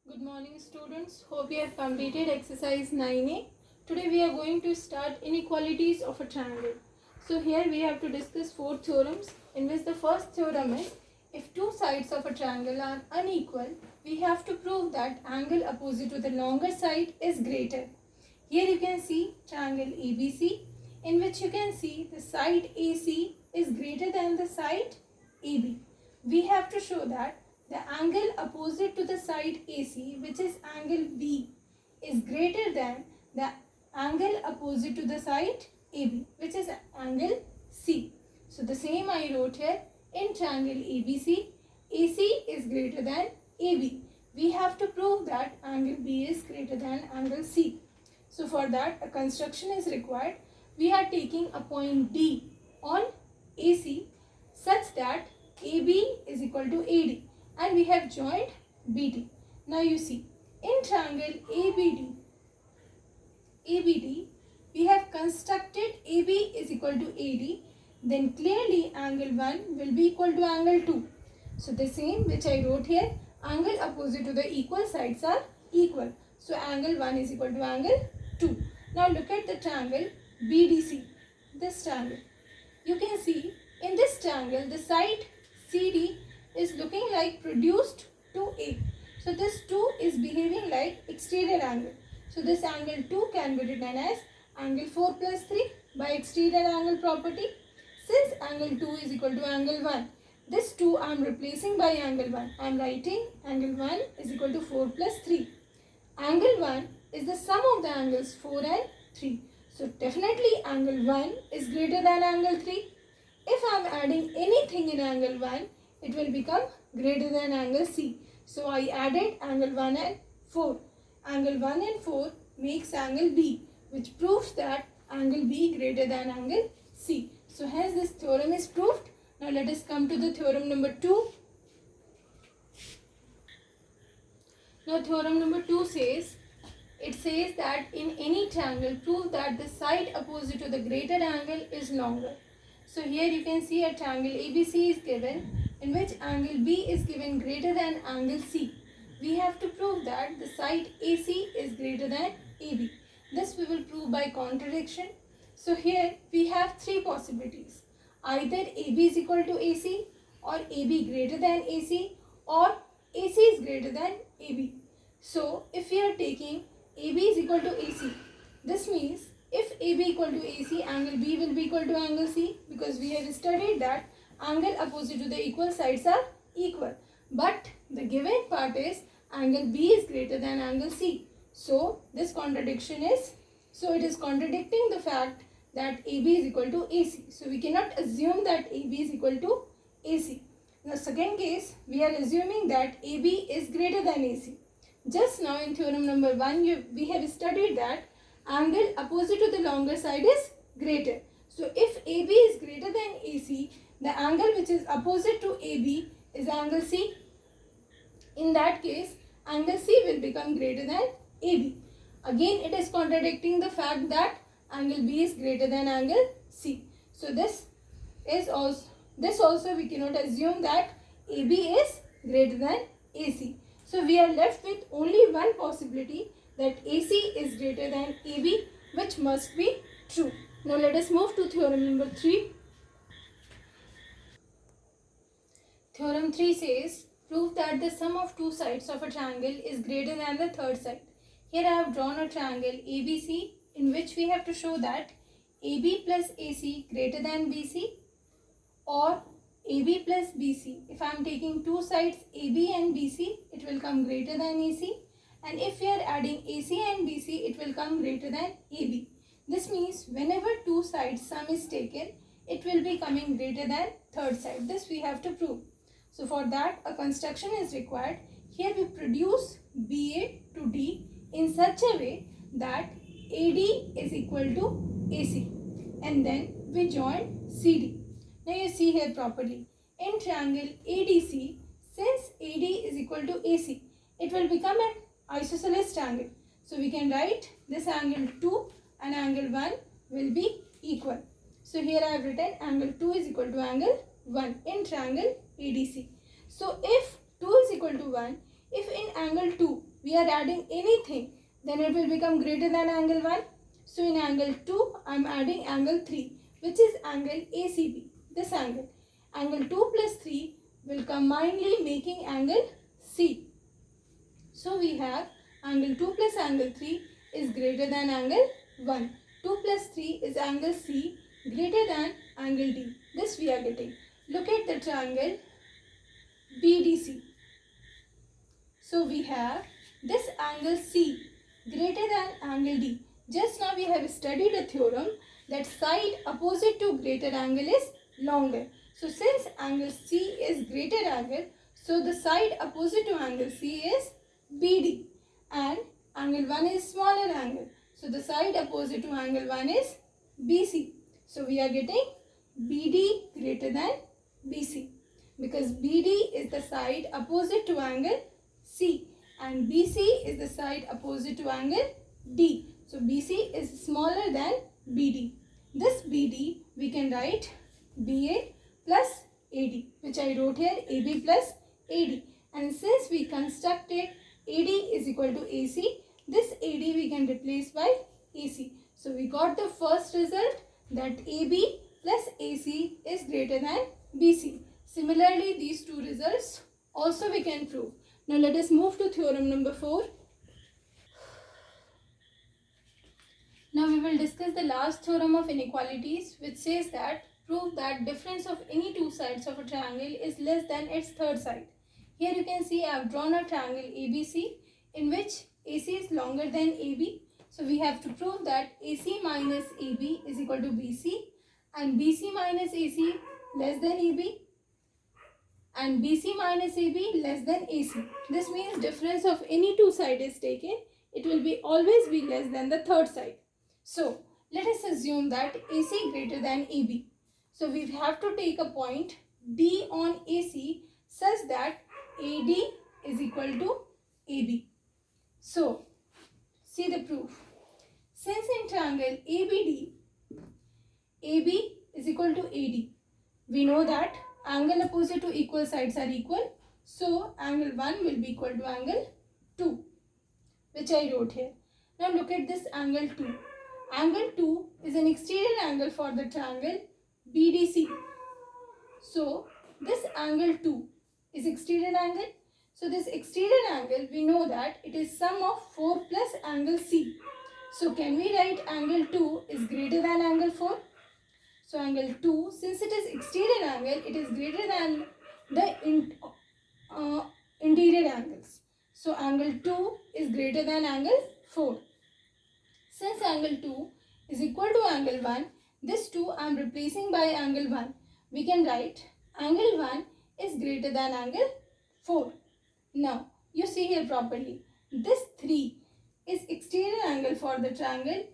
Good morning students. Hope you have completed exercise 9a. Today we are going to start inequalities of a triangle. So here we have to discuss four theorems, in which the first theorem is if two sides of a triangle are unequal, we have to prove that angle opposite to the longer side is greater. Here you can see triangle ABC, in which you can see the side AC is greater than the side AB. We have to show that the angle opposite to the side AC, which is angle B, is greater than the angle opposite to the side AB, which is angle C. So the same I wrote here, in triangle ABC, AC is greater than AB. We have to prove that angle B is greater than angle C. So for that a construction is required. We are taking a point D on AC such that AB is equal to AD and we have joined BD. Now you see, in triangle ABD, we have constructed AB is equal to AD, then clearly angle 1 will be equal to angle 2. So the same which I wrote here, angle opposite to the equal sides are equal. So angle 1 is equal to angle 2. Now look at the triangle BDC, this triangle. You can see in this triangle the side CD is looking like produced to A. So this 2 is behaving like exterior angle. So this angle 2 can be written as angle 4 plus 3 by exterior angle property. Since angle 2 is equal to angle 1, this 2 I am replacing by angle 1. I am writing angle 1 is equal to 4 plus 3. Angle 1 is the sum of the angles 4 and 3. So definitely angle 1 is greater than angle 3. If I am adding anything in angle 1, it will become greater than angle C. So I added angle 1 and 4. Angle 1 and 4 makes angle B, which proves that angle B greater than angle C. So hence this theorem is proved. Now let us come to the theorem number 2. Now theorem number 2 says, it says that in any triangle prove that the side opposite to the greater angle is longer. So here you can see a triangle ABC is given, in which angle B is given greater than angle C. We have to prove that the side AC is greater than AB. This we will prove by contradiction. So here we have three possibilities. Either AB is equal to AC, or AB greater than AC, or AC is greater than AB. So if we are taking AB is equal to AC, this means if AB equal to AC, angle B will be equal to angle C, because we have studied that angle opposite to the equal sides are equal. But the given part is angle B is greater than angle C. So this contradiction is, so it is contradicting the fact that AB is equal to AC. So we cannot assume that AB is equal to AC. In the second case, we are assuming that AB is greater than AC. Just now in theorem number 1, we have studied that angle opposite to the longer side is greater. So if AB is greater than AC, the angle which is opposite to AB is angle C. In that case, angle C will become greater than AB. Again, it is contradicting the fact that angle B is greater than angle C. So this also we cannot assume that AB is greater than AC. So we are left with only one possibility, that AC is greater than AB, which must be true. Now let us move to theorem number 3. Theorem 3 says, prove that the sum of two sides of a triangle is greater than the third side. Here I have drawn a triangle ABC, in which we have to show that AB plus AC greater than BC, or AB plus BC. If I am taking two sides AB and BC, it will come greater than AC. And if we are adding AC and BC, it will come greater than AB. This means whenever two sides sum is taken, it will be coming greater than third side. This we have to prove. So for that a construction is required. Here we produce BA to D in such a way that AD is equal to AC, and then we join CD. Now you see here properly, in triangle ADC, since AD is equal to AC, it will become an isosceles triangle. So we can write this angle 2 and angle 1 will be equal. So here I have written angle 2 is equal to angle 1 in triangle ADC. So if 2 is equal to 1, if in angle 2 we are adding anything, then it will become greater than angle 1. So in angle 2, I am adding angle 3, which is angle ACB, this angle. Angle 2 plus 3 will combinedly making angle C. So we have angle 2 plus angle 3 is greater than angle 1. 2 plus 3 is angle C greater than angle D. This we are getting. Look at the triangle BDC. So we have this angle C greater than angle D. Just now we have studied a theorem that side opposite to greater angle is longer. So since angle C is greater angle, so the side opposite to angle C is BD and angle 1 is smaller angle. So the side opposite to angle 1 is BC. So we are getting BD greater than BC because BD is the side opposite to angle C and BC is the side opposite to angle D. So BC is smaller than BD. This BD we can write BA plus AD, which I wrote here AB plus AD. And since we constructed AD is equal to AC, this AD we can replace by AC. So we got the first result that AB plus AC is greater than BC. Similarly, these two results also we can prove. Now let us move to theorem number 4. Now we will discuss the last theorem of inequalities, which says that prove that difference of any two sides of a triangle is less than its third side. Here you can see I have drawn a triangle ABC in which AC is longer than AB. So we have to prove that AC minus AB is equal to BC and BC minus AC less than AB and BC minus AB less than AC. This means difference of any two sides is taken, it will be always be less than the third side. So let us assume that AC greater than AB. So we have to take a point D on AC such that AD is equal to AB. So see the proof. Since in triangle ABD, AB is equal to AD, we know that angle opposite to equal sides are equal. So angle 1 will be equal to angle 2, which I wrote here. Now look at this angle 2. Angle 2 is an exterior angle for the triangle BDC. So this angle 2 is exterior angle. So this exterior angle, we know that it is sum of 4 plus angle C. So can we write angle 2 is greater than angle 4? So angle 2, since it is exterior angle, it is greater than the interior angles. So angle 2 is greater than angle 4. Since angle 2 is equal to angle 1, this 2 I am replacing by angle 1. We can write angle 1 is greater than angle 4. Now, you see here properly. This 3 is exterior angle for the triangle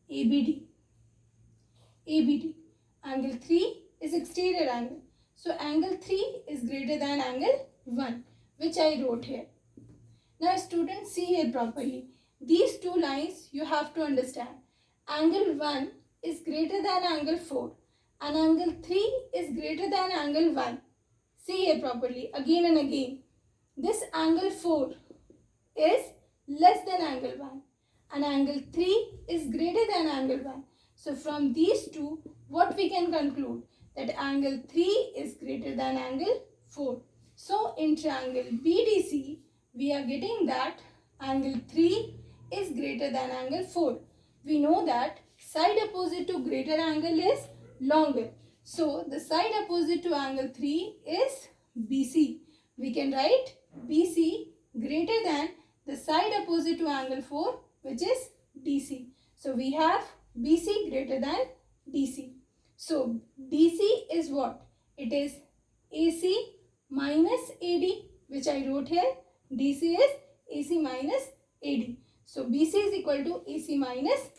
ABD. ABD. Angle 3 is exterior angle. So, angle 3 is greater than angle 1, which I wrote here. Now, students, see here properly. These two lines you have to understand. Angle 1 is greater than angle 4 and angle 3 is greater than angle 1. See here properly again and again. This angle 4 is less than angle 1 and angle 3 is greater than angle 1. So from these two, what we can conclude? That angle 3 is greater than angle 4. So in triangle BDC, we are getting that angle 3 is greater than angle 4. We know that side opposite to greater angle is longer. So the side opposite to angle 3 is BC. We can write BC greater than the side opposite to angle 4, which is DC. So we have BC greater than DC. So DC is what? It is AC minus AD, which I wrote here. DC is AC minus AD. So BC is equal to AC minus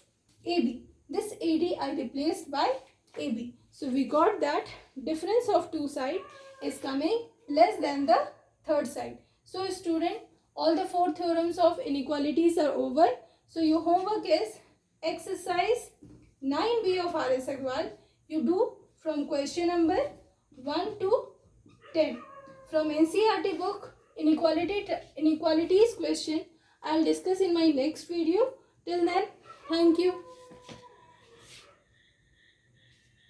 AB. This AD I replaced by AB. So we got that difference of two sides is coming less than the third side. So student, all the 4 theorems of inequalities are over. So your homework is exercise 9B of R.S. Agrawal. You do from question number 1 to 10. From NCERT book, inequalities question, I'll discuss in my next video. Till then, thank you.